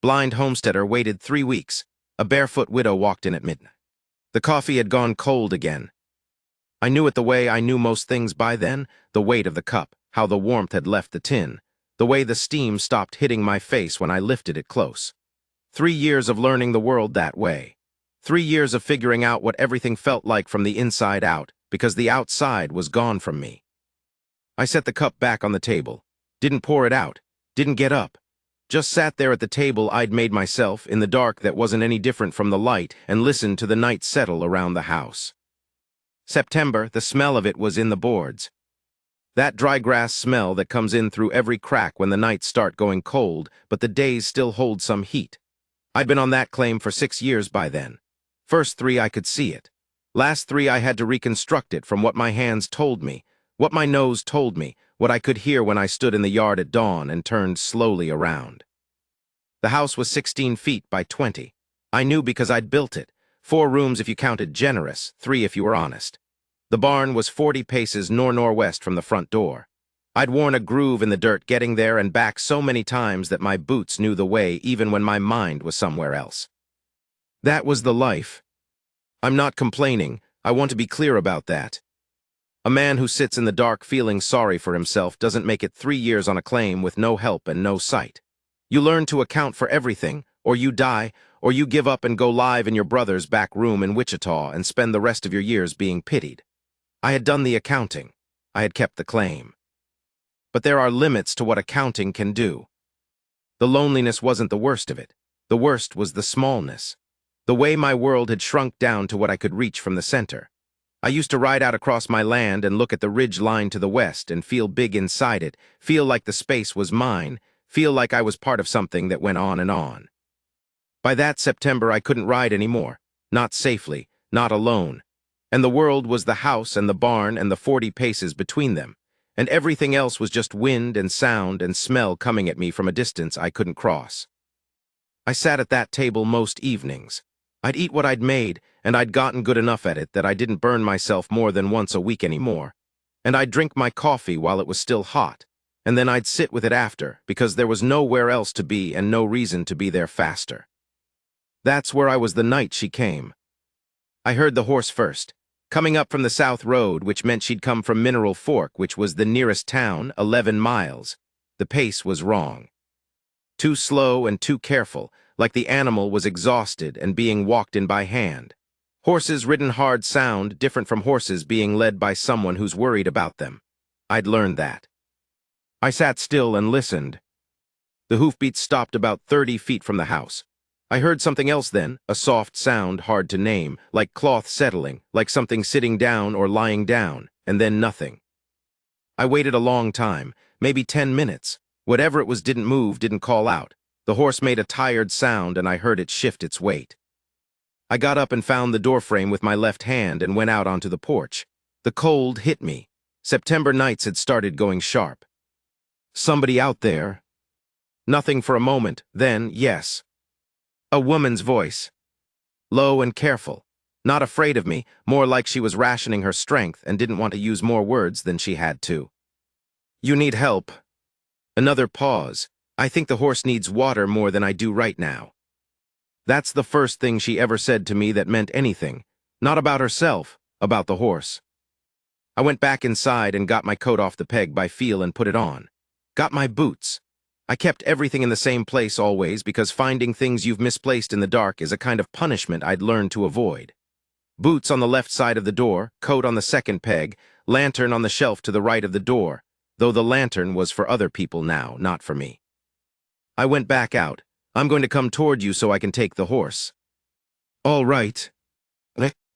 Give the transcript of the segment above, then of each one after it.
Blind Homesteader waited 3 weeks. A barefoot widow walked in at midnight. The coffee had gone cold again. I knew it the way I knew most things by then, the weight of the cup, how the warmth had left the tin, the way the steam stopped hitting my face when I lifted it close. 3 years of learning the world that way. 3 years of figuring out what everything felt like from the inside out, because the outside was gone from me. I set the cup back on the table, didn't pour it out, didn't get up. Just sat there at the table I'd made myself, in the dark that wasn't any different from the light, and listened to the night settle around the house. September, the smell of it was in the boards. That dry grass smell that comes in through every crack when the nights start going cold, but the days still hold some heat. I'd been on that claim for 6 years by then. First 3 I could see it. Last 3 I had to reconstruct it from what my hands told me, what my nose told me, what I could hear when I stood in the yard at dawn and turned slowly around. The house was 16 feet by 20. I knew because I'd built it. 4 rooms if you counted generous, 3 if you were honest. The barn was 40 paces northwest from the front door. I'd worn a groove in the dirt getting there and back so many times that my boots knew the way even when my mind was somewhere else. That was the life. I'm not complaining. I want to be clear about that. A man who sits in the dark feeling sorry for himself doesn't make it 3 years on a claim with no help and no sight. You learn to account for everything, or you die, or you give up and go live in your brother's back room in Wichita and spend the rest of your years being pitied. I had done the accounting. I had kept the claim. But there are limits to what accounting can do. The loneliness wasn't the worst of it. The worst was the smallness. The way my world had shrunk down to what I could reach from the center. I used to ride out across my land and look at the ridge line to the west and feel big inside it, feel like the space was mine, feel like I was part of something that went on and on. By that September I couldn't ride anymore, not safely, not alone. And the world was the house and the barn and the 40 paces between them, and everything else was just wind and sound and smell coming at me from a distance I couldn't cross. I sat at that table most evenings. I'd eat what I'd made, and I'd gotten good enough at it that I didn't burn myself more than once a week anymore. And I'd drink my coffee while it was still hot, and then I'd sit with it after, because there was nowhere else to be and no reason to be there faster. That's where I was the night she came. I heard the horse first, coming up from the south road, which meant she'd come from Mineral Fork, which was the nearest town, 11 miles. The pace was wrong. Too slow and too careful, like the animal was exhausted and being walked in by hand. Horses ridden hard sound different from horses being led by someone who's worried about them. I'd learned that. I sat still and listened. The hoofbeats stopped about 30 feet from the house. I heard something else then, a soft sound hard to name, like cloth settling, like something sitting down or lying down, and then nothing. I waited a long time, maybe 10 minutes. Whatever it was didn't move, didn't call out. The horse made a tired sound and I heard it shift its weight. I got up and found the doorframe with my left hand and went out onto the porch. The cold hit me. September nights had started going sharp. Somebody out there? Nothing for a moment, then, yes. A woman's voice. Low and careful. Not afraid of me, more like she was rationing her strength and didn't want to use more words than she had to. You need help. Another pause. I think the horse needs water more than I do right now. That's the first thing she ever said to me that meant anything. Not about herself, about the horse. I went back inside and got my coat off the peg by feel and put it on. Got my boots. I kept everything in the same place always because finding things you've misplaced in the dark is a kind of punishment I'd learned to avoid. Boots on the left side of the door, coat on the second peg, lantern on the shelf to the right of the door, though the lantern was for other people now, not for me. I went back out. I'm going to come toward you so I can take the horse. All right.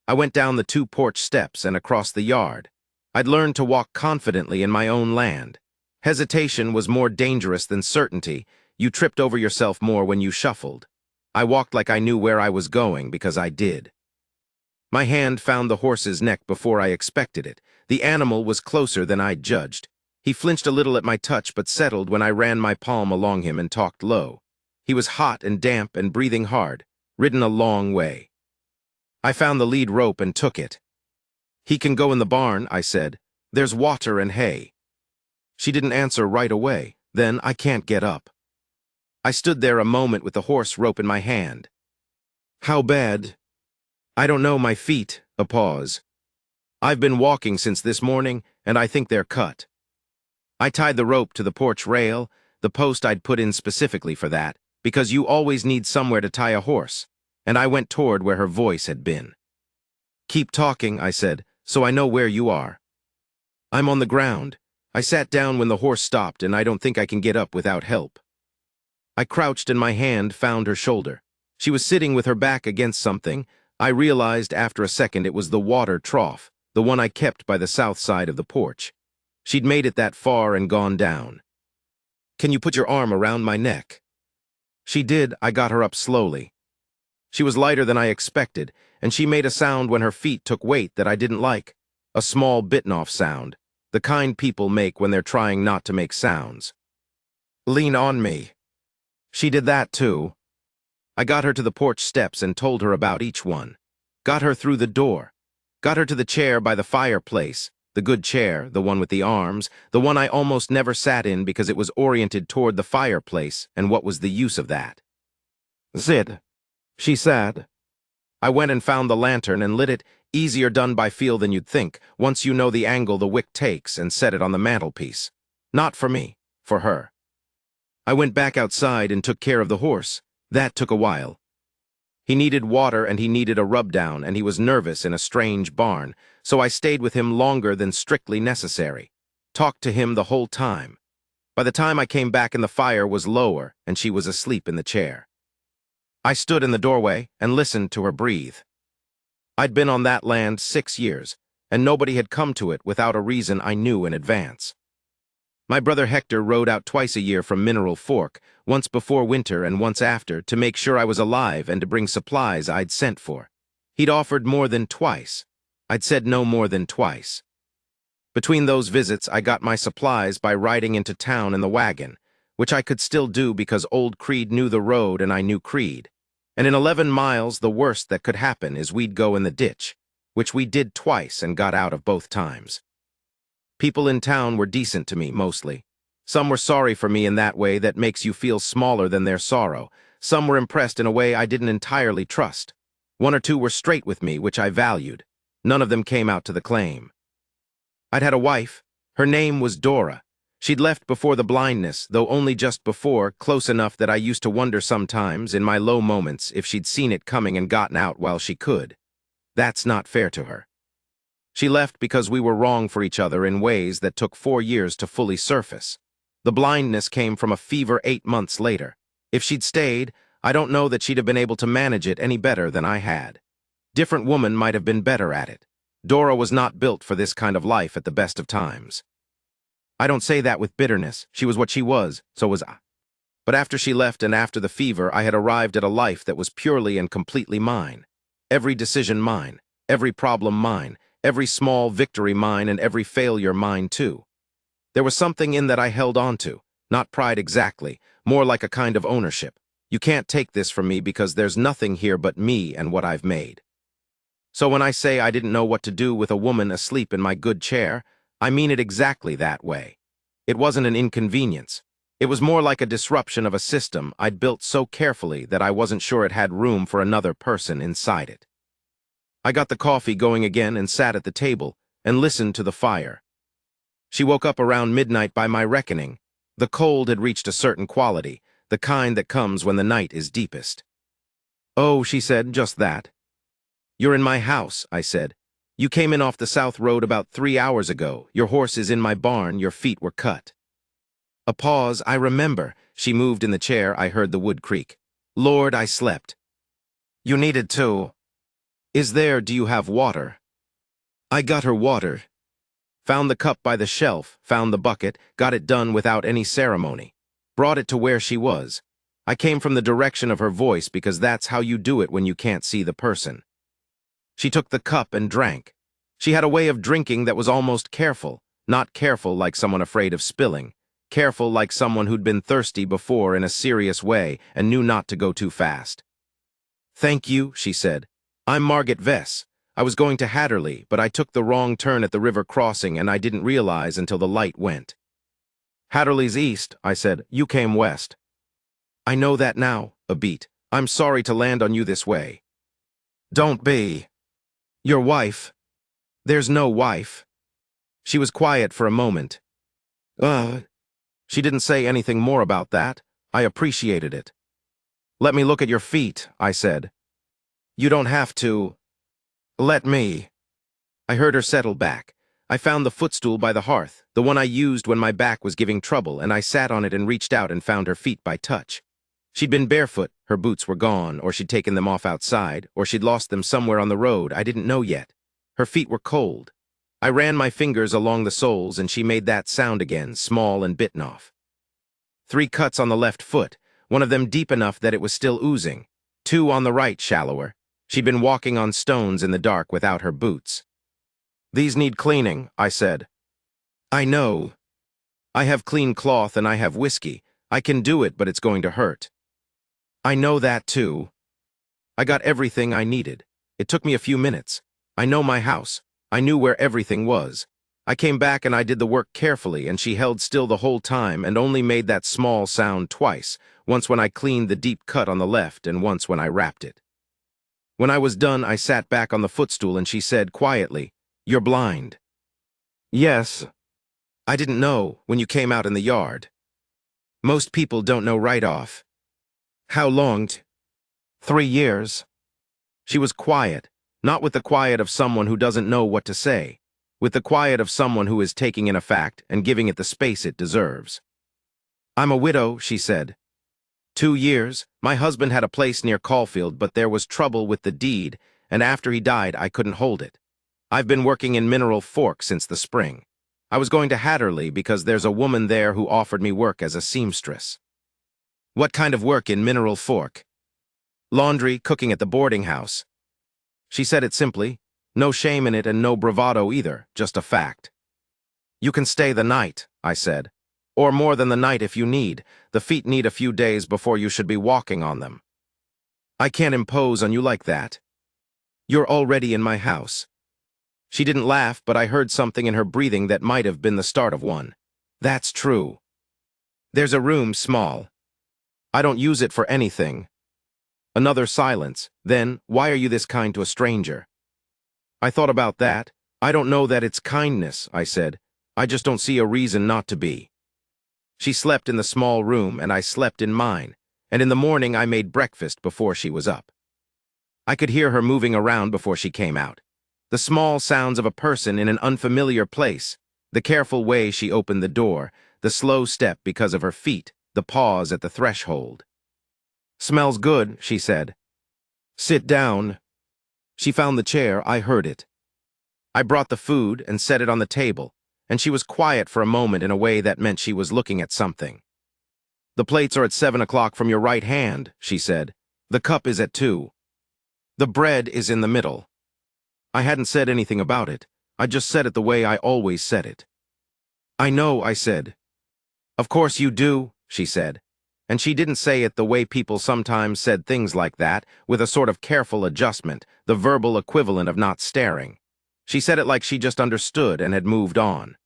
I went down the 2 porch steps and across the yard. I'd learned to walk confidently in my own land. Hesitation was more dangerous than certainty. You tripped over yourself more when you shuffled. I walked like I knew where I was going because I did. My hand found the horse's neck before I expected it. The animal was closer than I'd judged. He flinched a little at my touch but settled when I ran my palm along him and talked low. He was hot and damp and breathing hard, ridden a long way. I found the lead rope and took it. He can go in the barn, I said. There's water and hay. She didn't answer right away. Then I can't get up. I stood there a moment with the horse rope in my hand. How bad? I don't know, my feet. A pause. I've been walking since this morning, and I think they're cut. I tied the rope to the porch rail, the post I'd put in specifically for that, because you always need somewhere to tie a horse, and I went toward where her voice had been. Keep talking, I said, so I know where you are. I'm on the ground. I sat down when the horse stopped, and I don't think I can get up without help. I crouched and my hand found her shoulder. She was sitting with her back against something. I realized after a second it was the water trough, the one I kept by the south side of the porch. She'd made it that far and gone down. Can you put your arm around my neck? She did. I got her up slowly. She was lighter than I expected, and she made a sound when her feet took weight that I didn't like. A small bitten-off sound, the kind people make when they're trying not to make sounds. Lean on me. She did that too. I got her to the porch steps and told her about each one. Got her through the door. Got her to the chair by the fireplace, the good chair, the one with the arms, the one I almost never sat in because it was oriented toward the fireplace, and what was the use of that? Sit, she said. I went and found the lantern and lit it, easier done by feel than you'd think, once you know the angle the wick takes, and set it on the mantelpiece. Not for me, for her. I went back outside and took care of the horse. That took a while. He needed water and he needed a rub-down, and he was nervous in a strange barn, so I stayed with him longer than strictly necessary. Talked to him the whole time. By the time I came back and the fire was lower and she was asleep in the chair. I stood in the doorway and listened to her breathe. I'd been on that land 6 years, and nobody had come to it without a reason I knew in advance. My brother Hector rode out twice a year from Mineral Fork, once before winter and once after, to make sure I was alive and to bring supplies I'd sent for. He'd offered more than twice. I'd said no more than twice. Between those visits, I got my supplies by riding into town in the wagon, which I could still do because old Creed knew the road and I knew Creed. And in 11 miles, the worst that could happen is we'd go in the ditch, which we did twice and got out of both times. People in town were decent to me, mostly. Some were sorry for me in that way that makes you feel smaller than their sorrow. Some were impressed in a way I didn't entirely trust. 1 or 2 were straight with me, which I valued. None of them came out to the claim. I'd had a wife. Her name was Dora. She'd left before the blindness, though only just before, close enough that I used to wonder sometimes, in my low moments, if she'd seen it coming and gotten out while she could. That's not fair to her. She left because we were wrong for each other in ways that took 4 years to fully surface. The blindness came from a fever 8 months later. If she'd stayed, I don't know that she'd have been able to manage it any better than I had. Different woman might have been better at it. Dora was not built for this kind of life at the best of times. I don't say that with bitterness. She was what she was, so was I. But after she left and after the fever, I had arrived at a life that was purely and completely mine. Every decision mine, every problem mine, every small victory mine, and every failure mine too. There was something in that I held on to, not pride exactly, more like a kind of ownership. You can't take this from me because there's nothing here but me and what I've made. So when I say I didn't know what to do with a woman asleep in my good chair, I mean it exactly that way. It wasn't an inconvenience. It was more like a disruption of a system I'd built so carefully that I wasn't sure it had room for another person inside it. I got the coffee going again and sat at the table and listened to the fire. She woke up around midnight by my reckoning. The cold had reached a certain quality, the kind that comes when the night is deepest. Oh, she said, just that. You're in my house, I said. You came in off the south road about 3 hours ago. Your horse is in my barn. Your feet were cut. A pause. I remember. She moved in the chair. I heard the wood creak. Lord, I slept. You needed to. Do you have water? I got her water. Found the cup by the shelf, found the bucket, got it done without any ceremony. Brought it to where she was. I came from the direction of her voice because that's how you do it when you can't see the person. She took the cup and drank. She had a way of drinking that was almost careful, not careful like someone afraid of spilling, careful like someone who'd been thirsty before in a serious way and knew not to go too fast. Thank you, she said. I'm Margaret Vess. I was going to Hatterley, but I took the wrong turn at the river crossing and I didn't realize until the light went. Hatterley's east, I said. You came west. I know that now, a beat. I'm sorry to land on you this way. Don't be. Your wife. There's no wife. She was quiet for a moment. She didn't say anything more about that. I appreciated it. Let me look at your feet, I said. You don't have to. Let me. I heard her settle back. I found the footstool by the hearth, the one I used when my back was giving trouble, and I sat on it and reached out and found her feet by touch. She'd been barefoot, her boots were gone, or she'd taken them off outside, or she'd lost them somewhere on the road, I didn't know yet. Her feet were cold. I ran my fingers along the soles and she made that sound again, small and bitten off. 3 cuts on the left foot, one of them deep enough that it was still oozing. 2 on the right, shallower. She'd been walking on stones in the dark without her boots. These need cleaning, I said. I know. I have clean cloth and I have whiskey. I can do it, but it's going to hurt. I know that too. I got everything I needed. It took me a few minutes. I know my house. I knew where everything was. I came back and I did the work carefully, and she held still the whole time and only made that small sound twice, once when I cleaned the deep cut on the left and once when I wrapped it. When I was done, I sat back on the footstool and she said quietly, "You're blind." Yes. I didn't know when you came out in the yard. Most people don't know right off. How long? 3 years. She was quiet, not with the quiet of someone who doesn't know what to say, with the quiet of someone who is taking in a fact and giving it the space it deserves. I'm a widow, she said. 2 years. My husband had a place near Caulfield, but there was trouble with the deed, and after he died, I couldn't hold it. I've been working in Mineral Fork since the spring. I was going to Hatterley because there's a woman there who offered me work as a seamstress. What kind of work in Mineral Fork? Laundry, cooking at the boarding house. She said it simply, no shame in it and no bravado either, just a fact. You can stay the night, I said. Or more than the night if you need. The feet need a few days before you should be walking on them. I can't impose on you like that. You're already in my house. She didn't laugh, but I heard something in her breathing that might have been the start of one. That's true. There's a room small. I don't use it for anything. Another silence. Then, why are you this kind to a stranger? I thought about that. I don't know that it's kindness, I said. I just don't see a reason not to be. She slept in the small room and I slept in mine, and in the morning I made breakfast before she was up. I could hear her moving around before she came out. The small sounds of a person in an unfamiliar place, the careful way she opened the door, the slow step because of her feet, the pause at the threshold. Smells good, she said. Sit down. She found the chair, I heard it. I brought the food and set it on the table, and she was quiet for a moment in a way that meant she was looking at something. The plates are at 7 o'clock from your right hand, she said. The cup is at 2. The bread is in the middle. I hadn't said anything about it. I just said it the way I always said it. I know, I said. Of course you do, she said. And she didn't say it the way people sometimes said things like that, with a sort of careful adjustment, the verbal equivalent of not staring. She said it like she just understood and had moved on.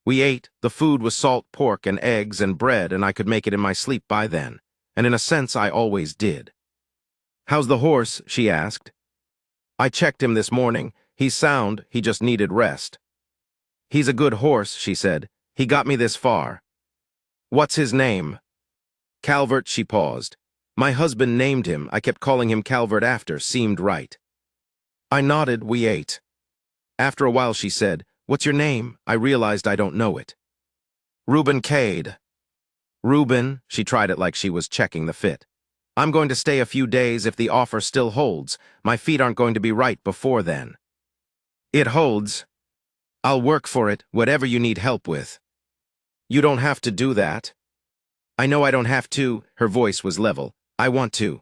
We ate. The food was salt pork and eggs and bread, and I could make it in my sleep by then. And in a sense, I always did. How's the horse? She asked. I checked him this morning. He's sound, he just needed rest. He's a good horse, she said. He got me this far. What's his name? Calvert, she paused. My husband named him. I kept calling him Calvert after, seemed right. I nodded, we ate. After a while she said, What's your name? I realized I don't know it. Reuben Cade. Reuben, she tried it like she was checking the fit. I'm going to stay a few days if the offer still holds. My feet aren't going to be right before then. It holds. I'll work for it, whatever you need help with. You don't have to do that. I know I don't have to, her voice was level. I want to.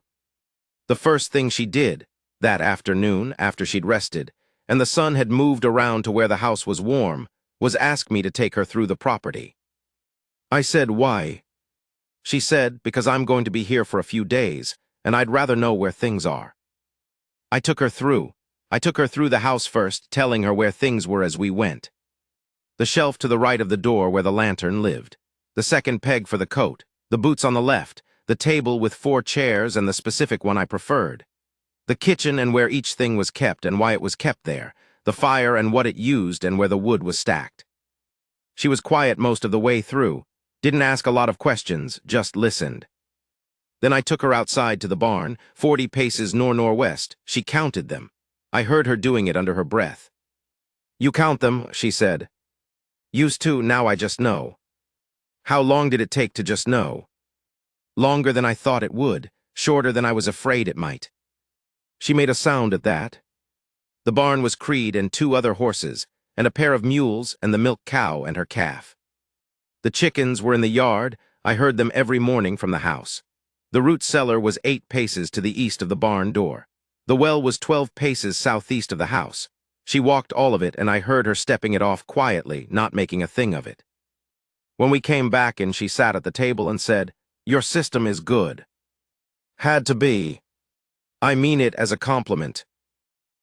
The first thing she did, that afternoon after she'd rested, and the sun had moved around to where the house was warm, was ask me to take her through the property. I said, why? She said, because I'm going to be here for a few days, and I'd rather know where things are. I took her through. I took her through the house first, telling her where things were as we went. The shelf to the right of the door where the lantern lived. The second peg for the coat. The boots on the left. the table with 4 chairs and the specific one I preferred. The kitchen and where each thing was kept and why it was kept there, the fire and what it used and where the wood was stacked. She was quiet most of the way through, didn't ask a lot of questions, just listened. Then I took her outside to the barn, 40 paces northwest. She counted them. I heard her doing it under her breath. "You count them," she said. "Used to, now I just know." How long did it take to just know? Longer than I thought it would, shorter than I was afraid it might. She made a sound at that. The barn was Creed and 2 other horses, and a pair of mules and the milk cow and her calf. The chickens were in the yard. I heard them every morning from the house. The root cellar was 8 paces to the east of the barn door. The well was 12 paces southeast of the house. She walked all of it, and I heard her stepping it off quietly, not making a thing of it. When we came back in, she sat at the table and said, "Your system is good." Had to be. I mean it as a compliment.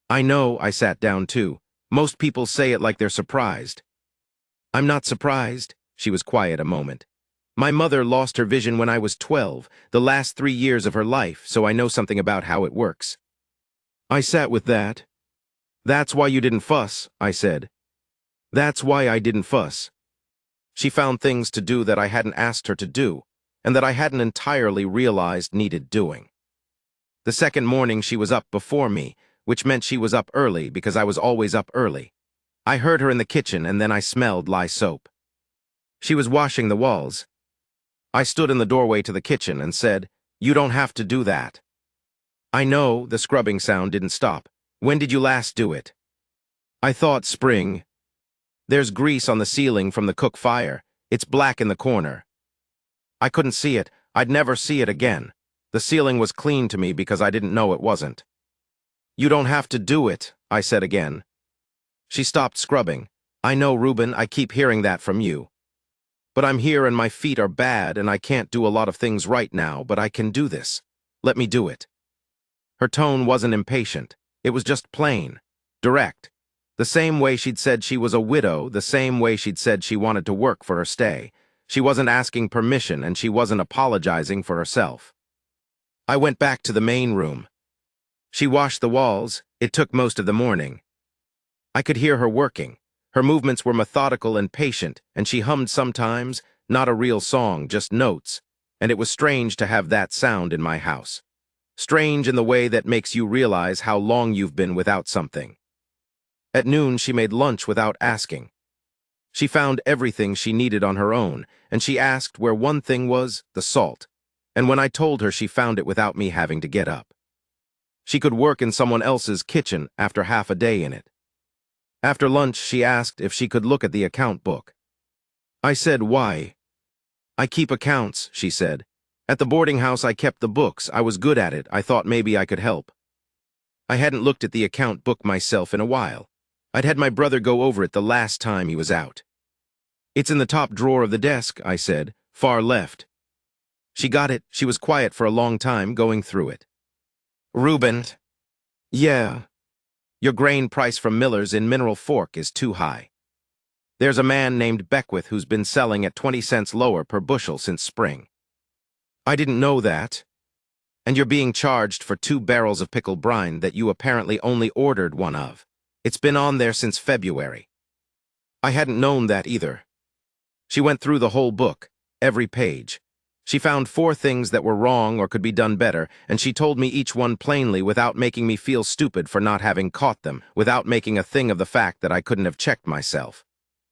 I know, I sat down too. Most people say it like they're surprised. I'm not surprised. She was quiet a moment. My mother lost her vision when I was 12, the last 3 years of her life, so I know something about how it works. I sat with that. "That's why you didn't fuss," I said. "That's why I didn't fuss." She found things to do that I hadn't asked her to do, and that I hadn't entirely realized needed doing. The second morning she was up before me, which meant she was up early because I was always up early. I heard her in the kitchen, and then I smelled lye soap. She was washing the walls. I stood in the doorway to the kitchen and said, "You don't have to do that." I know, the scrubbing sound didn't stop. "When did you last do it?" I thought spring. There's grease on the ceiling from the cook fire. It's black in the corner. I couldn't see it. I'd never see it again. The ceiling was clean to me because I didn't know it wasn't. "You don't have to do it," I said again. She stopped scrubbing. "I know, Reuben, I keep hearing that from you. But I'm here and my feet are bad and I can't do a lot of things right now, but I can do this. Let me do it." Her tone wasn't impatient. It was just plain, direct. The same way she'd said she was a widow, the same way she'd said she wanted to work for her stay. She wasn't asking permission and she wasn't apologizing for herself. I went back to the main room. She washed the walls. It took most of the morning. I could hear her working. Her movements were methodical and patient, and she hummed sometimes, not a real song, just notes, and it was strange to have that sound in my house. Strange in the way that makes you realize how long you've been without something. At noon, she made lunch without asking. She found everything she needed on her own, and she asked where one thing was, the salt. And when I told her, she found it without me having to get up. She could work in someone else's kitchen after half a day in it. After lunch, she asked if she could look at the account book. I said, "Why?" "I keep accounts," she said. "At the boarding house, I kept the books. I was good at it. I thought maybe I could help." I hadn't looked at the account book myself in a while. I'd had my brother go over it the last time he was out. "It's in the top drawer of the desk," I said, "far left." She got it. She was quiet for a long time, going through it. "Reuben." "Yeah." "Your grain price from Miller's in Mineral Fork is too high. There's a man named Beckwith who's been selling at 20 cents lower per bushel since spring." "I didn't know that." "And you're being charged for 2 barrels of pickled brine that you apparently only ordered 1 of. It's been on there since February." I hadn't known that either. She went through the whole book, every page. She found 4 things that were wrong or could be done better, and she told me each one plainly without making me feel stupid for not having caught them, without making a thing of the fact that I couldn't have checked myself.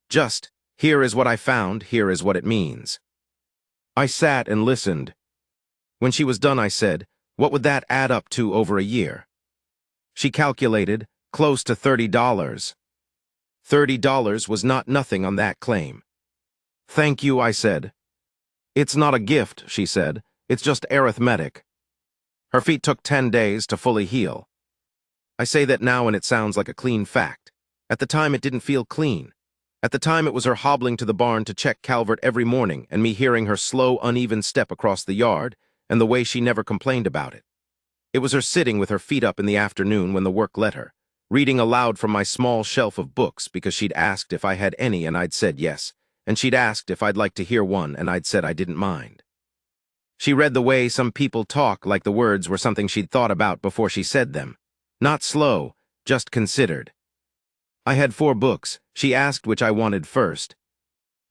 Just, here is what I found, here is what it means. I sat and listened. When she was done, I said, "What would that add up to over a year?" She calculated, close to $30. $30 was not nothing on that claim. "Thank you," I said. "It's not a gift," she said. "It's just arithmetic." Her feet took 10 days to fully heal. I say that now and it sounds like a clean fact. At the time, it didn't feel clean. At the time, it was her hobbling to the barn to check Calvert every morning and me hearing her slow, uneven step across the yard and the way she never complained about it. It was her sitting with her feet up in the afternoon when the work let her, reading aloud from my small shelf of books because she'd asked if I had any and I'd said yes, and she'd asked if I'd like to hear one and I'd said I didn't mind. She read the way some people talk, like the words were something she'd thought about before she said them. Not slow, just considered. I had 4 books. She asked which I wanted first.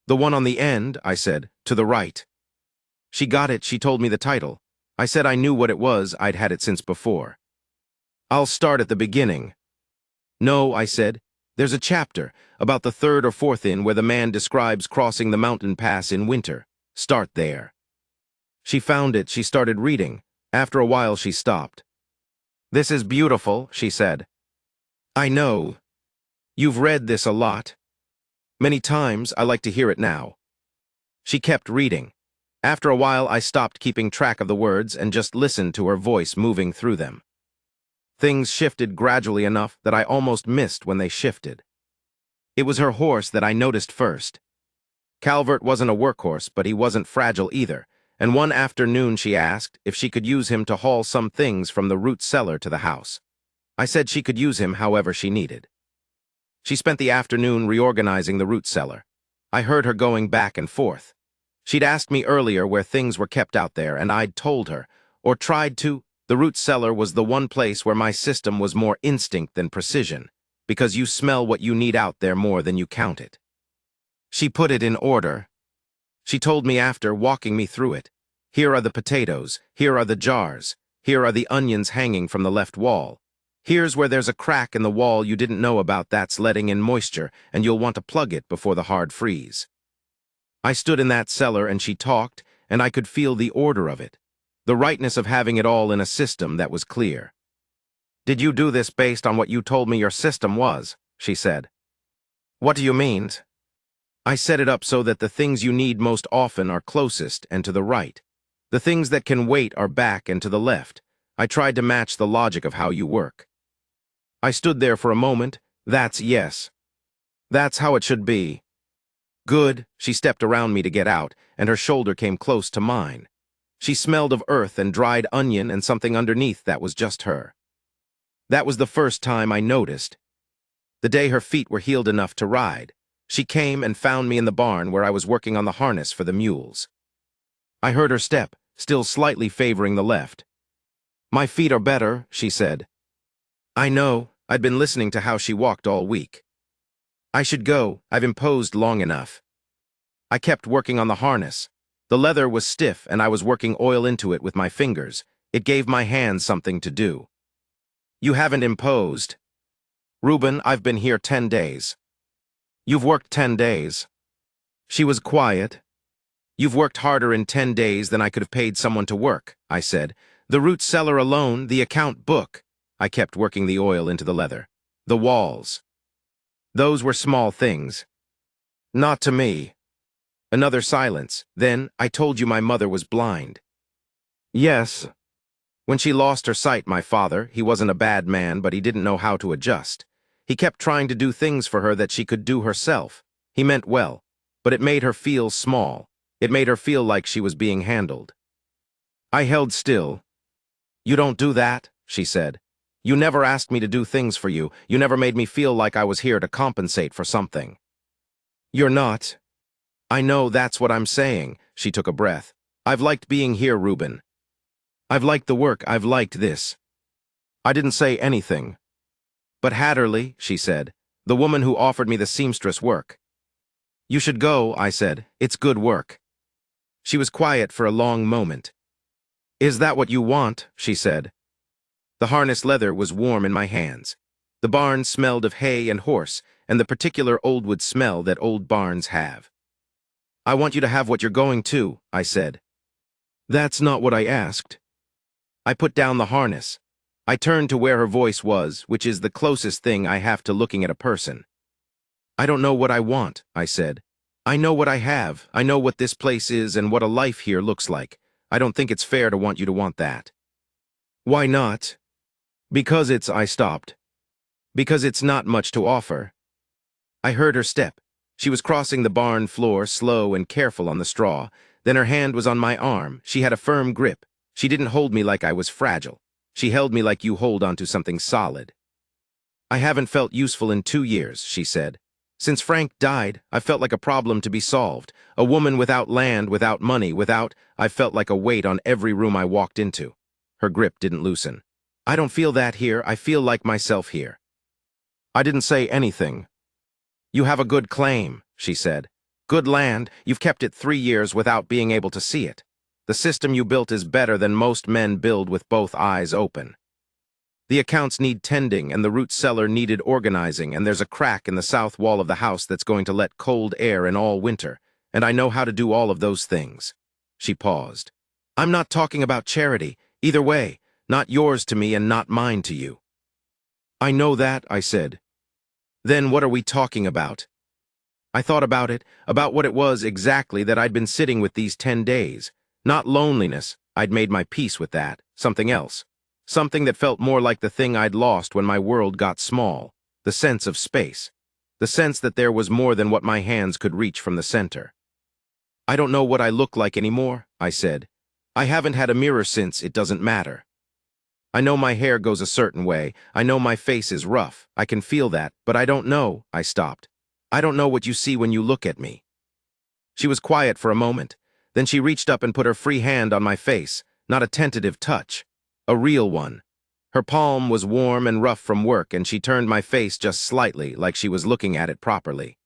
The one on the end, I said, to the right. She got it, she told me the title. I said I knew what it was, I'd had it since before. I'll start at the beginning. No, I said. There's a chapter, about the 3rd or 4th in, where the man describes crossing the mountain pass in winter. Start there. She found it, she started reading. After a while she stopped. This is beautiful, she said. I know. You've read this a lot. Many times, I like to hear it now. She kept reading. After a while I stopped keeping track of the words and just listened to her voice moving through them. Things shifted gradually enough that I almost missed when they shifted. It was her horse that I noticed first. Calvert wasn't a workhorse, but he wasn't fragile either, and one afternoon she asked if she could use him to haul some things from the root cellar to the house. I said she could use him however she needed. She spent the afternoon reorganizing the root cellar. I heard her going back and forth. She'd asked me earlier where things were kept out there, and I'd told her, or tried to. The root cellar was the one place where my system was more instinct than precision, because you smell what you need out there more than you count it. She put it in order. She told me after, walking me through it. Here are the potatoes, here are the jars, here are the onions hanging from the left wall. Here's where there's a crack in the wall you didn't know about that's letting in moisture, and you'll want to plug it before the hard freeze. I stood in that cellar and she talked, and I could feel the order of it. The rightness of having it all in a system that was clear. Did you do this based on what you told me your system was? She said. What do you mean? I set it up so that the things you need most often are closest and to the right. The things that can wait are back and to the left. I tried to match the logic of how you work. I stood there for a moment. That's yes. That's how it should be. Good. She stepped around me to get out, and her shoulder came close to mine. She smelled of earth and dried onion and something underneath that was just her. That was the first time I noticed. The day her feet were healed enough to ride, she came and found me in the barn where I was working on the harness for the mules. I heard her step, still slightly favoring the left. My feet are better, she said. I know. I'd been listening to how she walked all week. I should go. I've imposed long enough. I kept working on the harness. The leather was stiff and I was working oil into it with my fingers. It gave my hands something to do. You haven't imposed. Reuben, I've been here 10 days. You've worked 10 days. She was quiet. You've worked harder in 10 days than I could have paid someone to work, I said. The root cellar alone, the account book. I kept working the oil into the leather. The walls. Those were small things. Not to me. Another silence. Then, I told you my mother was blind. Yes. When she lost her sight, my father, he wasn't a bad man, but he didn't know how to adjust. He kept trying to do things for her that she could do herself. He meant well, but it made her feel small. It made her feel like she was being handled. I held still. You don't do that, she said. You never asked me to do things for you. You never made me feel like I was here to compensate for something. You're not. I know, that's what I'm saying. She took a breath. I've liked being here, Reuben. I've liked the work, I've liked this. I didn't say anything. But Hatterley, she said, the woman who offered me the seamstress work. You should go, I said. It's good work. She was quiet for a long moment. Is that what you want? She said. The harness leather was warm in my hands. The barn smelled of hay and horse, and the particular oldwood smell that old barns have. I want you to have what you're going to, I said. That's not what I asked. I put down the harness. I turned to where her voice was, which is the closest thing I have to looking at a person. I don't know what I want, I said. I know what I have. I know what this place is and what a life here looks like. I don't think it's fair to want you to want that. Why not? Because I stopped. Because it's not much to offer. I heard her step. She was crossing the barn floor, slow and careful on the straw. Then her hand was on my arm. She had a firm grip. She didn't hold me like I was fragile. She held me like you hold onto something solid. I haven't felt useful in 2 years, she said. Since Frank died, I felt like a problem to be solved. A woman without land, without money, I felt like a weight on every room I walked into. Her grip didn't loosen. I don't feel that here, I feel like myself here. I didn't say anything. You have a good claim, she said. Good land, you've kept it 3 years without being able to see it. The system you built is better than most men build with both eyes open. The accounts need tending, and the root cellar needed organizing, and there's a crack in the south wall of the house that's going to let cold air in all winter, and I know how to do all of those things. She paused. I'm not talking about charity, either way, not yours to me and not mine to you. I know that, I said. Then what are we talking about? I thought about it, about what it was exactly that I'd been sitting with these 10 days. Not loneliness, I'd made my peace with that, something else. Something that felt more like the thing I'd lost when my world got small, the sense of space. The sense that there was more than what my hands could reach from the center. I don't know what I look like anymore, I said. I haven't had a mirror since, it doesn't matter. I know my hair goes a certain way, I know my face is rough, I can feel that, but I don't know, I stopped. I don't know what you see when you look at me. She was quiet for a moment, then she reached up and put her free hand on my face, not a tentative touch. A real one. Her palm was warm and rough from work, and she turned my face just slightly, like she was looking at it properly.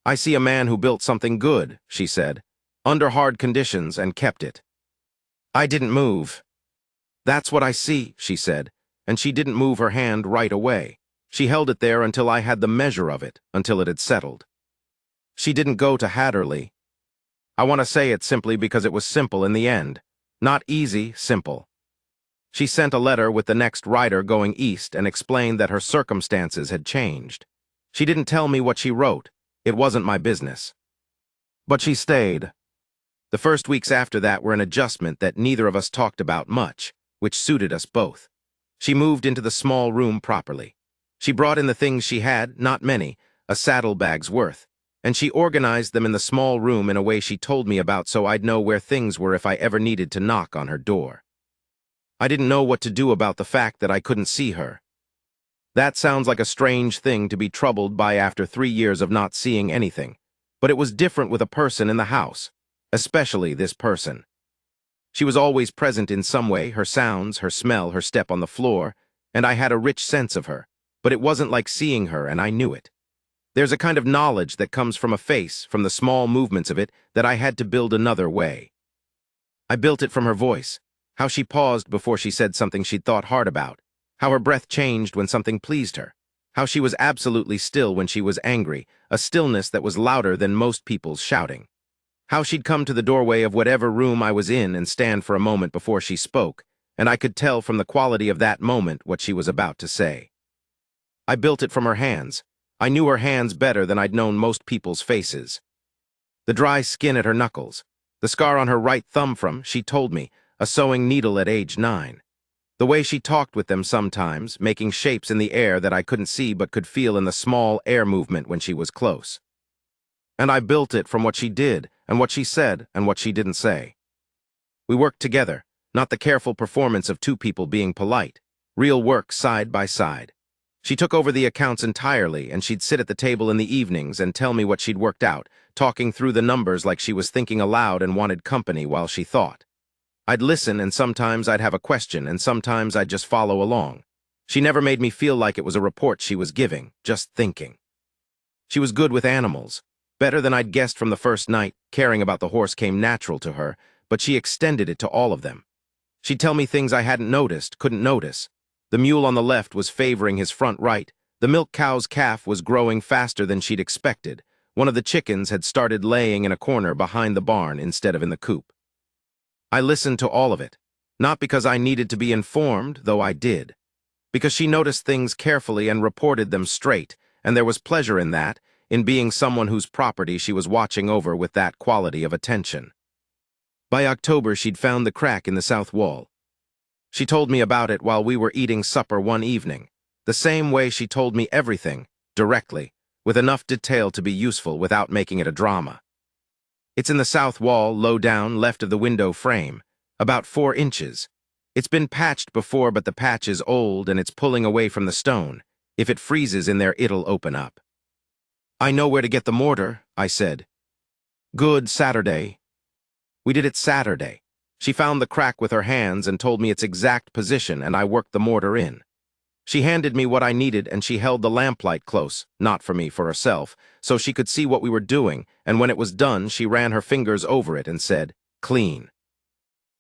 I see a man who built something good, she said, under hard conditions and kept it. I didn't move. That's what I see, she said, and she didn't move her hand right away. She held it there until I had the measure of it, until it had settled. She didn't go to Hatterley. I want to say it simply because it was simple in the end. Not easy, simple. She sent a letter with the next rider going east and explained that her circumstances had changed. She didn't tell me what she wrote. It wasn't my business. But she stayed. The first weeks after that were an adjustment that neither of us talked about much, which suited us both. She moved into the small room properly. She brought in the things she had, not many, a saddlebag's worth, and she organized them in the small room in a way she told me about so I'd know where things were if I ever needed to knock on her door. I didn't know what to do about the fact that I couldn't see her. That sounds like a strange thing to be troubled by after 3 years of not seeing anything, but it was different with a person in the house, especially this person. She was always present in some way, her sounds, her smell, her step on the floor, and I had a rich sense of her, but it wasn't like seeing her, and I knew it. There's a kind of knowledge that comes from a face, from the small movements of it, that I had to build another way. I built it from her voice. How she paused before she said something she'd thought hard about, how her breath changed when something pleased her, how she was absolutely still when she was angry, a stillness that was louder than most people's shouting, how she'd come to the doorway of whatever room I was in and stand for a moment before she spoke, and I could tell from the quality of that moment what she was about to say. I built it from her hands. I knew her hands better than I'd known most people's faces. The dry skin at her knuckles, the scar on her right thumb from, she told me, a sewing needle at age 9. The way she talked with them sometimes, making shapes in the air that I couldn't see but could feel in the small air movement when she was close. And I built it from what she did, and what she said, and what she didn't say. We worked together, not the careful performance of 2 people being polite, real work side by side. She took over the accounts entirely, and she'd sit at the table in the evenings and tell me what she'd worked out, talking through the numbers like she was thinking aloud and wanted company while she thought. I'd listen, and sometimes I'd have a question, and sometimes I'd just follow along. She never made me feel like it was a report she was giving, just thinking. She was good with animals. Better than I'd guessed from the first night, caring about the horse came natural to her, but she extended it to all of them. She'd tell me things I hadn't noticed, couldn't notice. The mule on the left was favoring his front right. The milk cow's calf was growing faster than she'd expected. One of the chickens had started laying in a corner behind the barn instead of in the coop. I listened to all of it, not because I needed to be informed, though I did, because she noticed things carefully and reported them straight, and there was pleasure in that, in being someone whose property she was watching over with that quality of attention. By October, she'd found the crack in the south wall. She told me about it while we were eating supper one evening, the same way she told me everything, directly, with enough detail to be useful without making it a drama. It's in the south wall, low down, left of the window frame, about 4 inches. It's been patched before, but the patch is old and it's pulling away from the stone. If it freezes in there, it'll open up. I know where to get the mortar, I said. Good, Saturday. We did it Saturday. She found the crack with her hands and told me its exact position, and I worked the mortar in. She handed me what I needed, and she held the lamplight close, not for me, for herself, so she could see what we were doing, and when it was done, she ran her fingers over it and said, "Clean."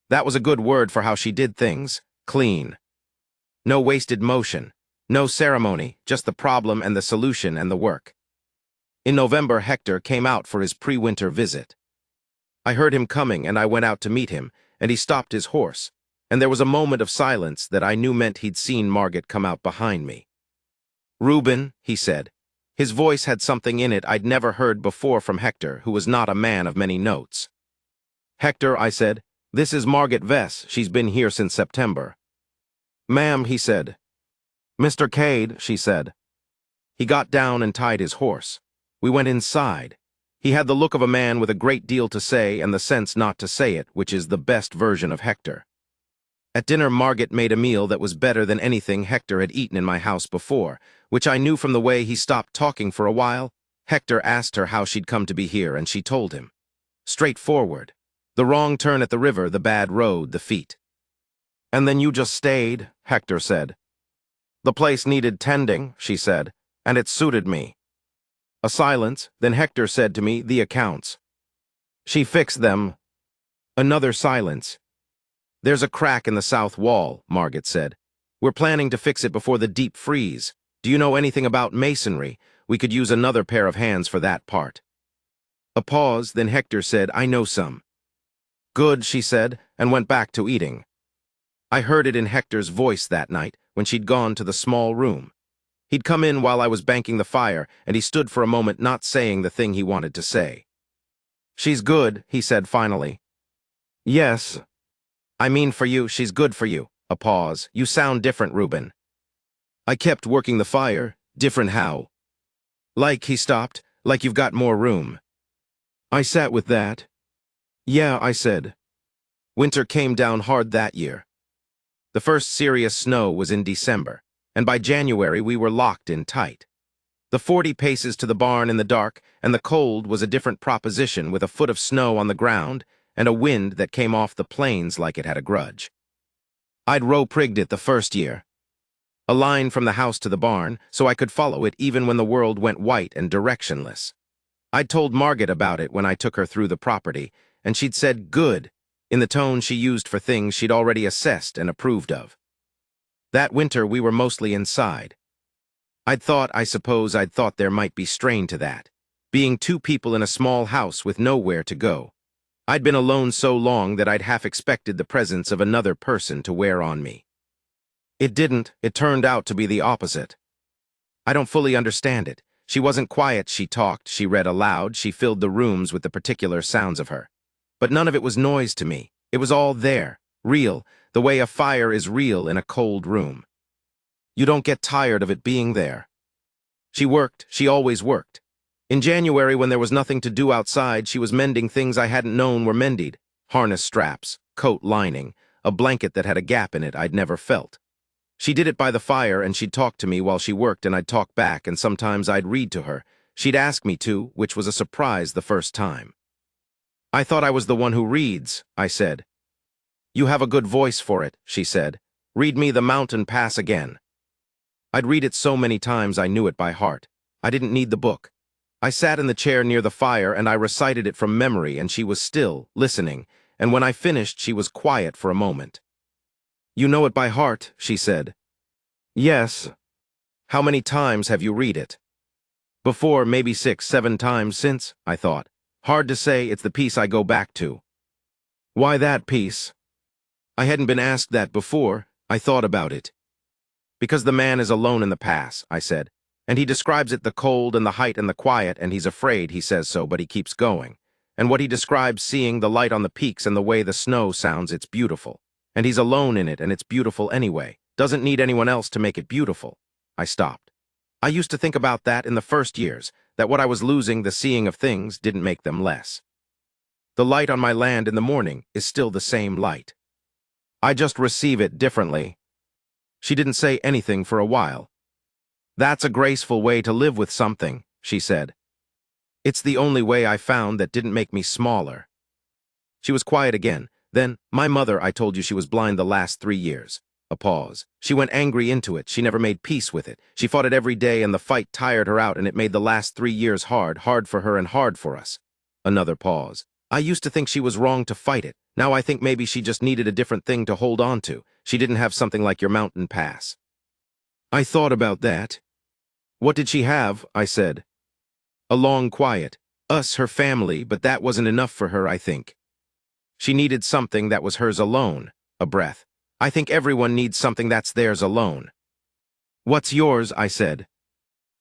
That was a good word for how she did things, clean. No wasted motion, no ceremony, just the problem and the solution and the work. In November, Hector came out for his pre-winter visit. I heard him coming, and I went out to meet him, and he stopped his horse, and there was a moment of silence that I knew meant he'd seen Margaret come out behind me. "Reuben," he said. His voice had something in it I'd never heard before from Hector, who was not a man of many notes. "Hector," I said, "this is Margaret Vess. She's been here since September." "Ma'am," he said. "Mr. Cade," she said. He got down and tied his horse. We went inside. He had the look of a man with a great deal to say and the sense not to say it, which is the best version of Hector. At dinner, Margaret made a meal that was better than anything Hector had eaten in my house before, which I knew from the way he stopped talking for a while. Hector asked her how she'd come to be here, and she told him. Straightforward. The wrong turn at the river, the bad road, the feet. "And then you just stayed," Hector said. "The place needed tending," she said, "and it suited me." A silence, then Hector said to me, "The accounts." "She fixed them." Another silence. "There's a crack in the south wall," Margaret said. "We're planning to fix it before the deep freeze. Do you know anything about masonry? We could use another pair of hands for that part." A pause, then Hector said, "I know some." "Good," she said, and went back to eating. I heard it in Hector's voice that night when she'd gone to the small room. He'd come in while I was banking the fire, and he stood for a moment not saying the thing he wanted to say. "She's good," he said finally. "Yes. I mean for you, she's good for you." A pause. "You sound different, Reuben." I kept working the fire. "Different how?" "Like," he stopped, "like you've got more room." I sat with that. "Yeah," I said. Winter came down hard that year. The first serious snow was in December, and by January we were locked in tight. The 40 paces to the barn in the dark, and the cold was a different proposition with a foot of snow on the ground and a wind that came off the plains like it had a grudge. I'd row-prigged it the first year. A line from the house to the barn, so I could follow it even when the world went white and directionless. I'd told Margaret about it when I took her through the property, and she'd said, "Good," in the tone she used for things she'd already assessed and approved of. That winter we were mostly inside. I suppose I'd thought there might be strain to that, being two people in a small house with nowhere to go. I'd been alone so long that I'd half expected the presence of another person to wear on me. It didn't. It turned out to be the opposite. I don't fully understand it. She wasn't quiet, she talked, she read aloud, she filled the rooms with the particular sounds of her. But none of it was noise to me. It was all there, real, the way a fire is real in a cold room. You don't get tired of it being there. She worked, she always worked. In January, when there was nothing to do outside, she was mending things I hadn't known were mended. Harness straps, coat lining, a blanket that had a gap in it I'd never felt. She did it by the fire, and she'd talk to me while she worked, and I'd talk back, and sometimes I'd read to her. She'd ask me to, which was a surprise the first time. "I thought I was the one who reads," I said. "You have a good voice for it," she said. "Read me The Mountain Pass again." I'd read it so many times I knew it by heart. I didn't need the book. I sat in the chair near the fire, and I recited it from memory, and she was still, listening, and when I finished, she was quiet for a moment. "You know it by heart," she said. "Yes." "How many times have you read it?" "Before, maybe 6, 7 times since," I thought. "Hard to say, it's the piece I go back to." "Why that piece?" I hadn't been asked that before. I thought about it. "Because the man is alone in the pass," I said. "And he describes it, the cold and the height and the quiet, and he's afraid, he says so, but he keeps going. And what he describes, seeing the light on the peaks and the way the snow sounds, it's beautiful. And he's alone in it, and it's beautiful anyway. Doesn't need anyone else to make it beautiful." I stopped. I used to think about that in the first years, that what I was losing, the seeing of things, didn't make them less. The light on my land in the morning is still the same light. I just receive it differently. She didn't say anything for a while. "That's a graceful way to live with something," she said. It's the only way I found that didn't make me smaller. She was quiet again. Then, my mother, I told you she was blind the last 3 years. A pause. She went angry into it. She never made peace with it. She fought it every day, and the fight tired her out, and it made the last 3 years hard for her and hard for us. Another pause. I used to think she was wrong to fight it. Now I think maybe she just needed a different thing to hold on to. She didn't have something like your mountain pass. I thought about that. What did she have? I said. A long quiet. Us, her family, but that wasn't enough for her, I think. She needed something that was hers alone. A breath. I think everyone needs something that's theirs alone. What's yours? I said.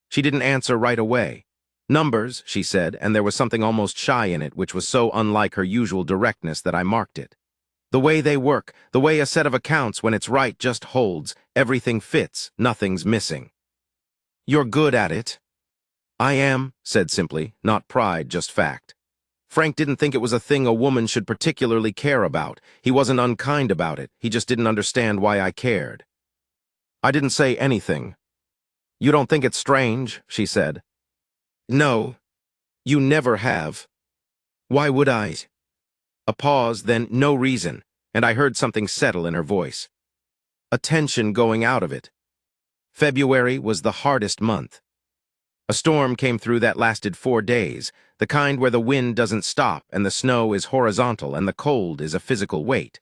She didn't answer right away. Numbers, she said, and there was something almost shy in it, which was so unlike her usual directness that I marked it. The way they work, the way a set of accounts, when it's right, just holds, everything fits, nothing's missing. You're good at it. I am, said simply, not pride, just fact. Frank didn't think it was a thing a woman should particularly care about. He wasn't unkind about it. He just didn't understand why I cared. I didn't say anything. You don't think it's strange, she said. No. You never have. Why would I? A pause, then no reason, and I heard something settle in her voice. A tension going out of it. February was the hardest month. A storm came through that lasted 4 days, the kind where the wind doesn't stop and the snow is horizontal and the cold is a physical weight.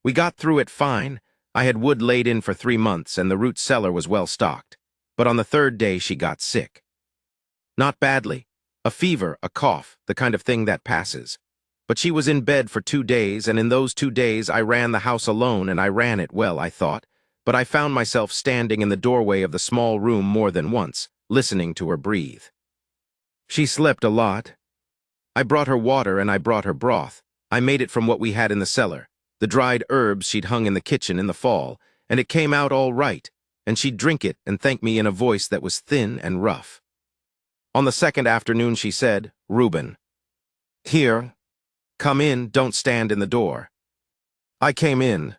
We got through it fine. I had wood laid in for 3 months and the root cellar was well stocked. But on the 3rd day she got sick. Not badly. A fever, a cough, the kind of thing that passes. But she was in bed for 2 days, and in those 2 days I ran the house alone, and I ran it well, I thought. But I found myself standing in the doorway of the small room more than once, listening to her breathe. She slept a lot. I brought her water and I brought her broth. I made it from what we had in the cellar, the dried herbs she'd hung in the kitchen in the fall, and it came out all right, and she'd drink it and thank me in a voice that was thin and rough. On the 2nd afternoon she said, Reuben. Here. Come in, don't stand in the door. I came in.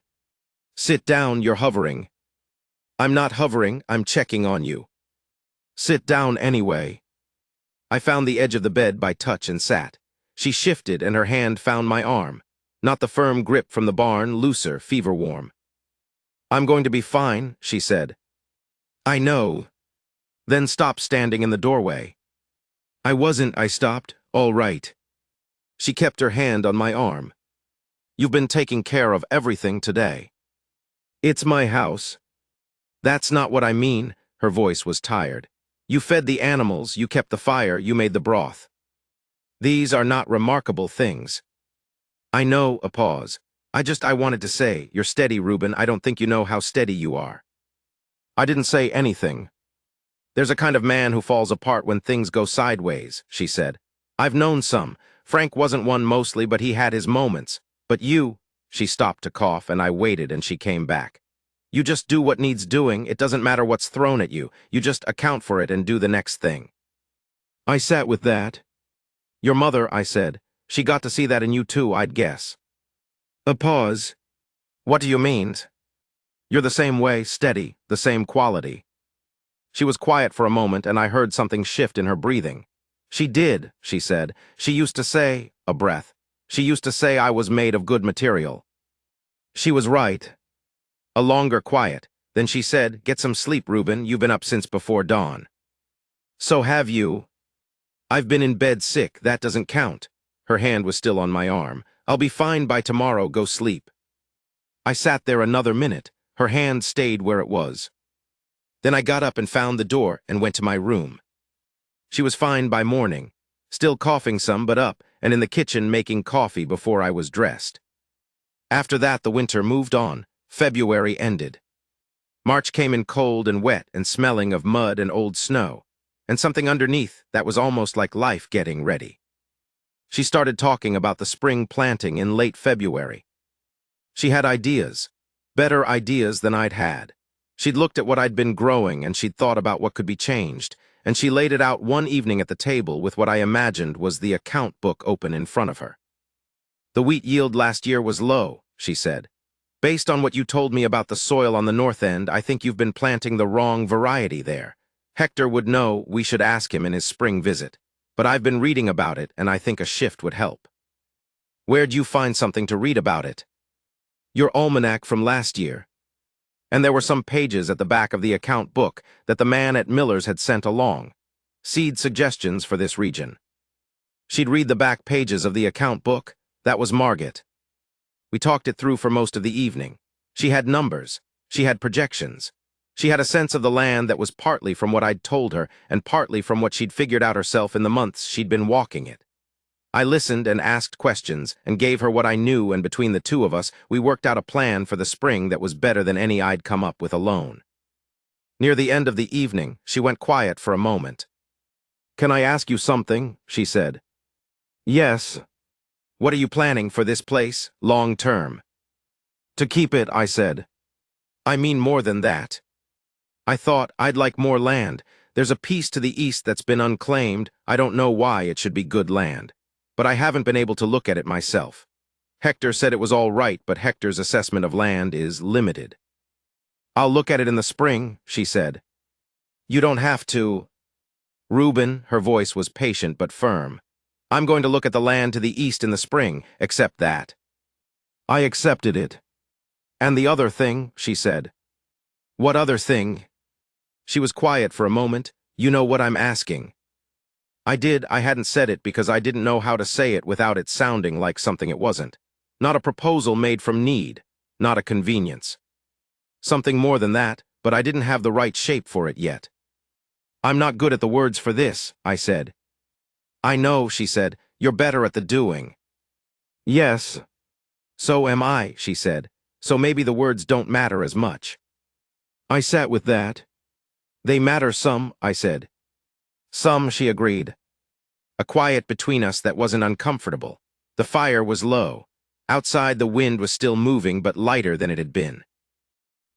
Sit down, you're hovering. I'm not hovering, I'm checking on you. Sit down anyway. I found the edge of the bed by touch and sat. She shifted and her hand found my arm. Not the firm grip from the barn, looser, fever-warm. I'm going to be fine, she said. I know. Then stop standing in the doorway. I wasn't, I stopped. All right. She kept her hand on my arm. You've been taking care of everything today. It's my house. That's not what I mean. Her voice was tired. You fed the animals, you kept the fire, you made the broth. These are not remarkable things. I know, a pause. I wanted to say, you're steady, Reuben. I don't think you know how steady you are. I didn't say anything. There's a kind of man who falls apart when things go sideways, she said. I've known some. Frank wasn't one mostly, but he had his moments. But you, she stopped to cough, and I waited and she came back. You just do what needs doing. It doesn't matter what's thrown at you. You just account for it and do the next thing. I sat with that. Your mother, I said. She got to see that in you too, I'd guess. A pause. What do you mean? You're the same way, steady, the same quality. She was quiet for a moment, and I heard something shift in her breathing. She did, she said. She used to say, a breath. She used to say I was made of good material. She was right. A longer quiet. Then she said, get some sleep, Reuben. You've been up since before dawn. So have you. I've been in bed sick. That doesn't count. Her hand was still on my arm. I'll be fine by tomorrow. Go sleep. I sat there another minute. Her hand stayed where it was. Then I got up and found the door and went to my room. She was fine by morning, still coughing some, but up and in the kitchen making coffee before I was dressed. After that, the winter moved on. February ended. March came in cold and wet and smelling of mud and old snow, and something underneath that was almost like life getting ready. She started talking about the spring planting in late February. She had ideas, better ideas than I'd had. She'd looked at what I'd been growing and she'd thought about what could be changed, and she laid it out one evening at the table with what I imagined was the account book open in front of her. The wheat yield last year was low, she said. Based on what you told me about the soil on the north end, I think you've been planting the wrong variety there. Hector would know. We should ask him in his spring visit. But I've been reading about it, and I think a shift would help. Where'd you find something to read about it? Your almanac from last year. And there were some pages at the back of the account book that the man at Miller's had sent along. Seed suggestions for this region. She'd read the back pages of the account book. That was Margaret. We talked it through for most of the evening. She had numbers. She had projections. She had a sense of the land that was partly from what I'd told her and partly from what she'd figured out herself in the months she'd been walking it. I listened and asked questions and gave her what I knew, and between the two of us, we worked out a plan for the spring that was better than any I'd come up with alone. Near the end of the evening, she went quiet for a moment. "Can I ask you something?" she said. "Yes." "What are you planning for this place, long term?" "To keep it," I said. "I mean more than that. I thought I'd like more land. There's a piece to the east that's been unclaimed. I don't know why it should be good land. But I haven't been able to look at it myself. Hector said it was all right, but Hector's assessment of land is limited." "I'll look at it in the spring," she said. "You don't have to." "Reuben," her voice was patient but firm. "I'm going to look at the land to the east in the spring, accept that." I accepted it. "And the other thing," she said. "What other thing?" She was quiet for a moment. "You know what I'm asking." I did. I hadn't said it because I didn't know how to say it without it sounding like something it wasn't. Not a proposal made from need, not a convenience. Something more than that, but I didn't have the right shape for it yet. "I'm not good at the words for this," I said. "I know," she said. "You're better at the doing." "Yes." "So am I," she said. "So maybe the words don't matter as much." I sat with that. "They matter some," I said. "Some," she agreed. A quiet between us that wasn't uncomfortable. The fire was low. Outside, the wind was still moving, but lighter than it had been.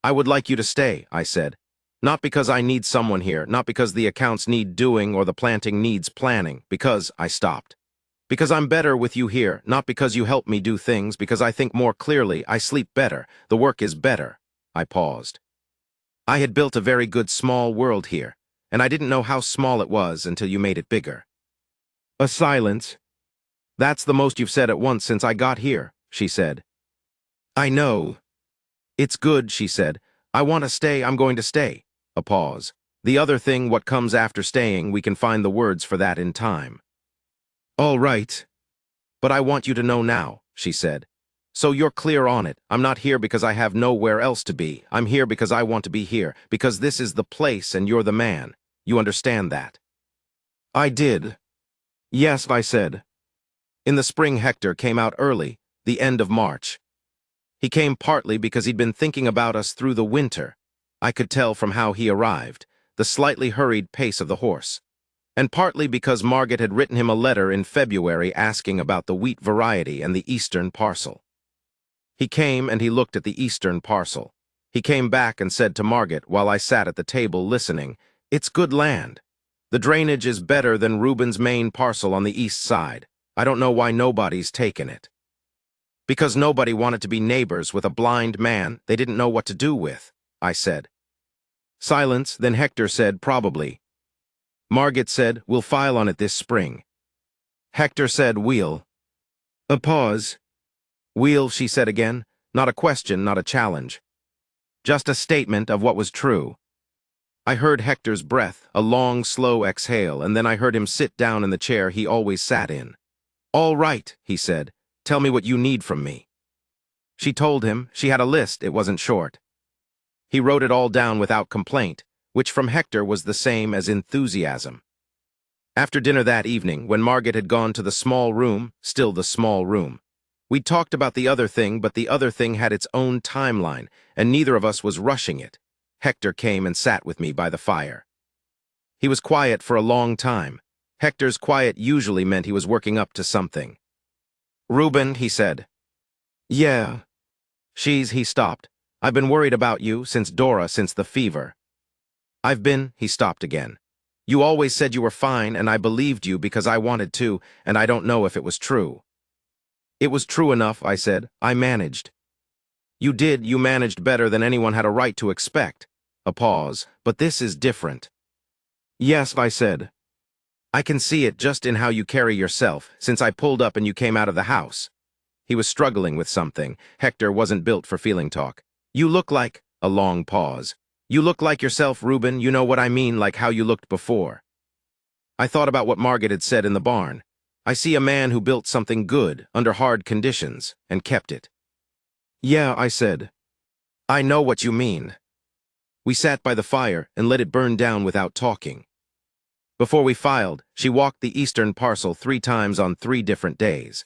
"I would like you to stay," I said. "Not because I need someone here, not because the accounts need doing or the planting needs planning, because," I stopped. "Because I'm better with you here, not because you help me do things, because I think more clearly, I sleep better, the work is better." I paused. I had built a very good small world here, and I didn't know how small it was until you made it bigger. A silence. "That's the most you've said at once since I got here," she said. "I know." "It's good," she said. "I want to stay, I'm going to stay." A pause. "The other thing, what comes after staying, we can find the words for that in time." "All right." "But I want you to know now," she said. "So you're clear on it. I'm not here because I have nowhere else to be. I'm here because I want to be here, because this is the place and you're the man. You understand that?" I did. "Yes," I said. In the spring, Hector came out early, the end of March. He came partly because he'd been thinking about us through the winter. I could tell from how he arrived, the slightly hurried pace of the horse. And partly because Margaret had written him a letter in February asking about the wheat variety and the eastern parcel. He came and he looked at the eastern parcel. He came back and said to Margaret while I sat at the table listening, "It's good land. The drainage is better than Reuben's main parcel on the east side. I don't know why nobody's taken it." "Because nobody wanted to be neighbors with a blind man they didn't know what to do with," I said. Silence, then Hector said, "Probably." Margaret said, "We'll file on it this spring." Hector said, "We'll." A pause. "We'll," she said again. Not a question, not a challenge. Just a statement of what was true. I heard Hector's breath, a long, slow exhale, and then I heard him sit down in the chair he always sat in. "All right," he said. "Tell me what you need from me." She told him. She had a list, it wasn't short. He wrote it all down without complaint, which from Hector was the same as enthusiasm. After dinner that evening, when Margaret had gone to the small room, still the small room, we talked about the other thing, but the other thing had its own timeline, and neither of us was rushing it. Hector came and sat with me by the fire. He was quiet for a long time. Hector's quiet usually meant he was working up to something. "Reuben," he said. "Yeah." He stopped. "I've been worried about you, since the fever." He stopped again. "You always said you were fine, and I believed you because I wanted to, and I don't know if it was true." "It was true enough," I said. "I managed." "You did, you managed better than anyone had a right to expect." A pause. "But this is different." "Yes," I said. I can see it just in how you carry yourself, since I pulled up and you came out of the house. He was struggling with something. Hector wasn't built for feeling talk. You look like— a long pause. You look like yourself, Reuben, you know what I mean, like how you looked before. I thought about what Margaret had said in the barn. I see a man who built something good, under hard conditions, and kept it. Yeah, I said. I know what you mean. We sat by the fire and let it burn down without talking. Before we filed, she walked the eastern parcel 3 times on 3 different days.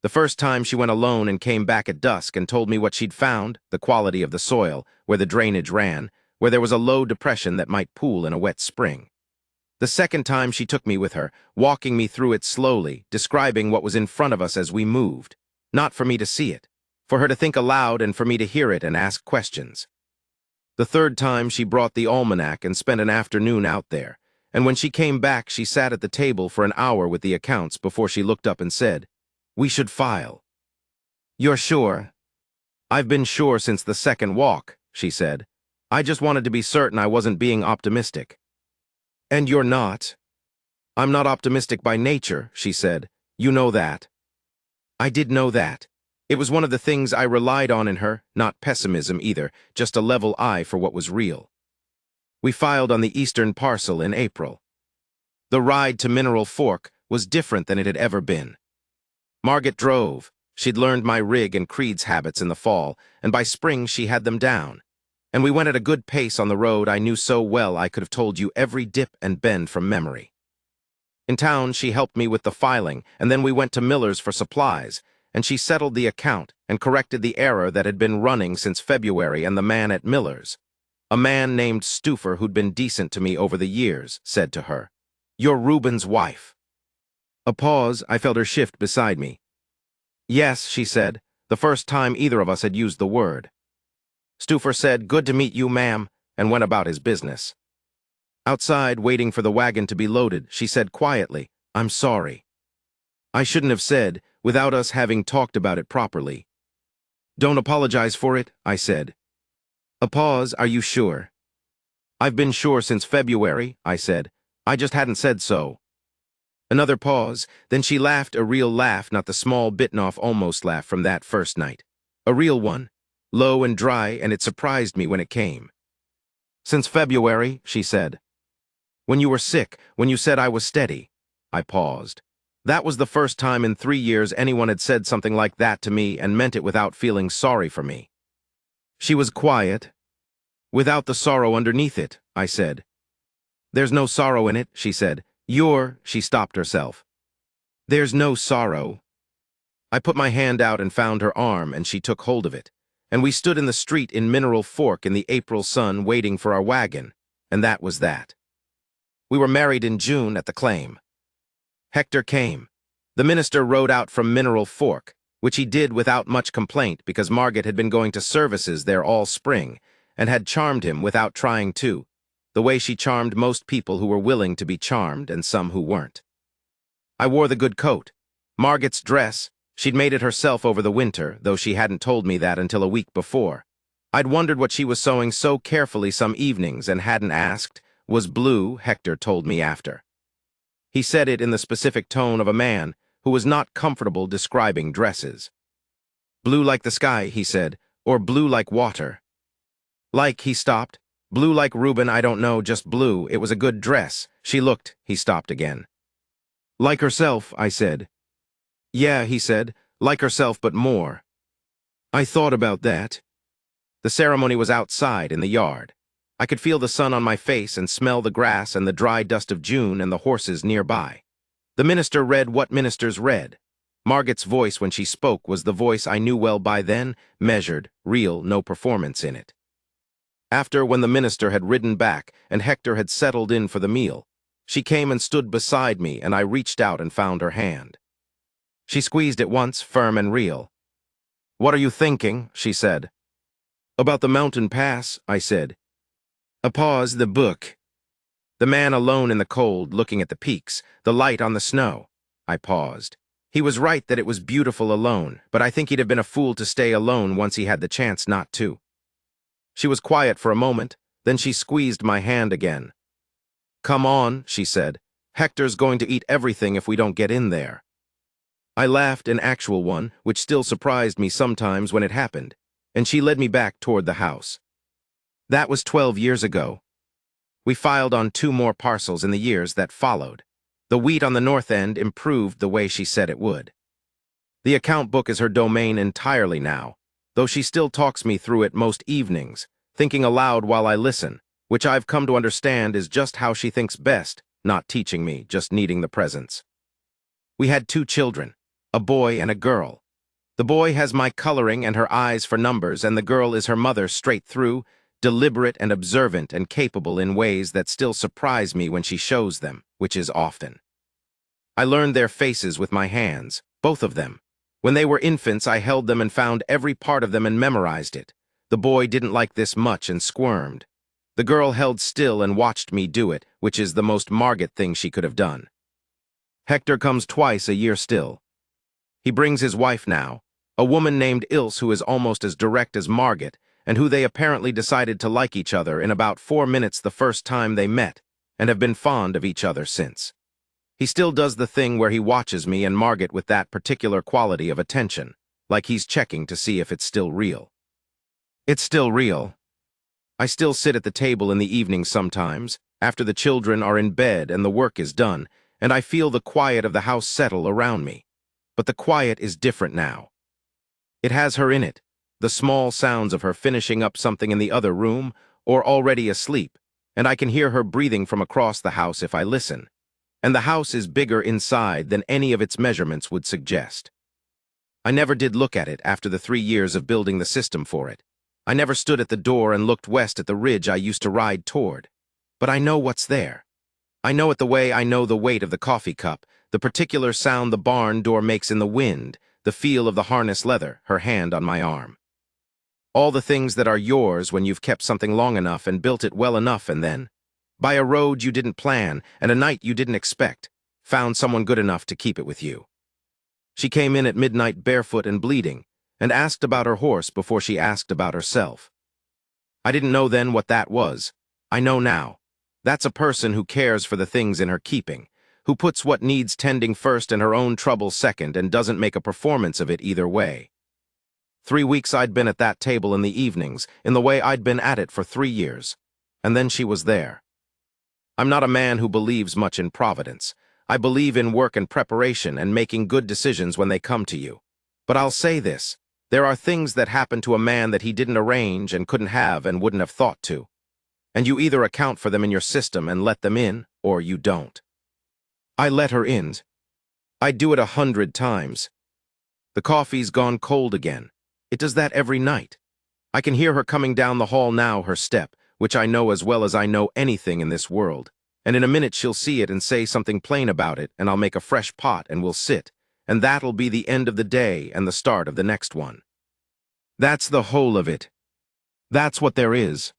The first time she went alone and came back at dusk and told me what she'd found, the quality of the soil, where the drainage ran, where there was a low depression that might pool in a wet spring. The second time she took me with her, walking me through it slowly, describing what was in front of us as we moved. Not for me to see it, for her to think aloud and for me to hear it and ask questions. The third time she brought the almanac and spent an afternoon out there, and when she came back she sat at the table for an hour with the accounts before she looked up and said, "We should file." "You're sure?" "I've been sure since the second walk," she said. "I just wanted to be certain I wasn't being optimistic." "And you're not?" "I'm not optimistic by nature," she said. "You know that." I did know that. It was one of the things I relied on in her, not pessimism either, just a level eye for what was real. We filed on the eastern parcel in April. The ride to Mineral Fork was different than it had ever been. Margaret drove. She'd learned my rig and Creed's habits in the fall, and by spring she had them down. And we went at a good pace on the road I knew so well I could have told you every dip and bend from memory. In town, she helped me with the filing, and then we went to Miller's for supplies, and she settled the account and corrected the error that had been running since February, and the man at Miller's, a man named Stuffer who'd been decent to me over the years, said to her, "You're Reuben's wife." A pause. I felt her shift beside me. "Yes," she said, the first time either of us had used the word. Stuffer said, "Good to meet you, ma'am," and went about his business. Outside, waiting for the wagon to be loaded, she said quietly, "I'm sorry." I shouldn't have said, without us having talked about it properly. "Don't apologize for it," I said. A pause. "Are you sure?" "I've been sure since February," I said. "I just hadn't said so." Another pause, then she laughed, a real laugh, not the small bitten-off almost laugh from that first night. A real one, low and dry, and it surprised me when it came. "Since February," she said. "When you were sick, when you said I was steady." I paused. That was the first time in 3 years anyone had said something like that to me and meant it without feeling sorry for me. She was quiet. "Without the sorrow underneath it," I said. "There's no sorrow in it," she said. She stopped herself. "There's no sorrow." I put my hand out and found her arm, and she took hold of it. And we stood in the street in Mineral Fork in the April sun waiting for our wagon, and that was that. We were married in June at the claim. Hector came. The minister rode out from Mineral Fork, which he did without much complaint because Margaret had been going to services there all spring and had charmed him without trying to, the way she charmed most people who were willing to be charmed and some who weren't. I wore the good coat. Margaret's dress, she'd made it herself over the winter, though she hadn't told me that until a week before. I'd wondered what she was sewing so carefully some evenings and hadn't asked, was blue, Hector told me after. He said it in the specific tone of a man who was not comfortable describing dresses. "Blue like the sky," he said, "or blue like water." "Like," he stopped. "Blue like Reuben, I don't know, just blue. It was a good dress." She looked. He stopped again. "Like herself," I said. "Yeah," he said, "like herself, but more." I thought about that. The ceremony was outside in the yard. I could feel the sun on my face and smell the grass and the dry dust of June and the horses nearby. The minister read what ministers read. Margaret's voice when she spoke was the voice I knew well by then, measured, real, no performance in it. After, when the minister had ridden back and Hector had settled in for the meal, she came and stood beside me, and I reached out and found her hand. She squeezed it once, firm and real. "What are you thinking?" she said. "About the mountain pass," I said. A pause. "The book." "The man alone in the cold, looking at the peaks, the light on the snow." I paused. He was right that it was beautiful alone, but I think he'd have been a fool to stay alone once he had the chance not to. She was quiet for a moment, then she squeezed my hand again. "Come on," she said. Hector's going to eat everything if we don't get in there. I laughed, an actual one, which still surprised me sometimes when it happened, and she led me back toward the house. That was 12 years ago. We filed on 2 more parcels in the years that followed. The wheat on the north end improved the way she said it would. The account book is her domain entirely now, though she still talks me through it most evenings, thinking aloud while I listen, which I've come to understand is just how she thinks best, not teaching me, just needing the presence. We had 2 children, a boy and a girl. The boy has my coloring and her eyes for numbers, and the girl is her mother straight through, deliberate and observant and capable in ways that still surprise me when she shows them, which is often. I learned their faces with my hands, both of them. When they were infants, I held them and found every part of them and memorized it. The boy didn't like this much and squirmed. The girl held still and watched me do it, which is the most Margit thing she could have done. Hector comes twice a year still. He brings his wife now, a woman named Ilse who is almost as direct as Margit, and who they apparently decided to like each other in about 4 minutes the first time they met, and have been fond of each other since. He still does the thing where he watches me and Margit with that particular quality of attention, like he's checking to see if it's still real. It's still real. I still sit at the table in the evenings sometimes, after the children are in bed and the work is done, and I feel the quiet of the house settle around me. But the quiet is different now. It has her in it, the small sounds of her finishing up something in the other room, or already asleep, and I can hear her breathing from across the house if I listen. And the house is bigger inside than any of its measurements would suggest. I never did look at it after the 3 years of building the system for it. I never stood at the door and looked west at the ridge I used to ride toward. But I know what's there. I know it the way I know the weight of the coffee cup, the particular sound the barn door makes in the wind, the feel of the harness leather, her hand on my arm. All the things that are yours when you've kept something long enough and built it well enough, and then, by a road you didn't plan and a night you didn't expect, found someone good enough to keep it with you. She came in at midnight barefoot and bleeding, and asked about her horse before she asked about herself. I didn't know then what that was. I know now. That's a person who cares for the things in her keeping, who puts what needs tending first and her own trouble second and doesn't make a performance of it either way. 3 weeks I'd been at that table in the evenings, in the way I'd been at it for 3 years. And then she was there. I'm not a man who believes much in providence. I believe in work and preparation and making good decisions when they come to you. But I'll say this. There are things that happen to a man that he didn't arrange and couldn't have and wouldn't have thought to. And you either account for them in your system and let them in, or you don't. I let her in. I'd do it 100 times. The coffee's gone cold again. It does that every night. I can hear her coming down the hall now, her step, which I know as well as I know anything in this world. And in a minute she'll see it and say something plain about it, and I'll make a fresh pot and we'll sit. And that'll be the end of the day and the start of the next one. That's the whole of it. That's what there is.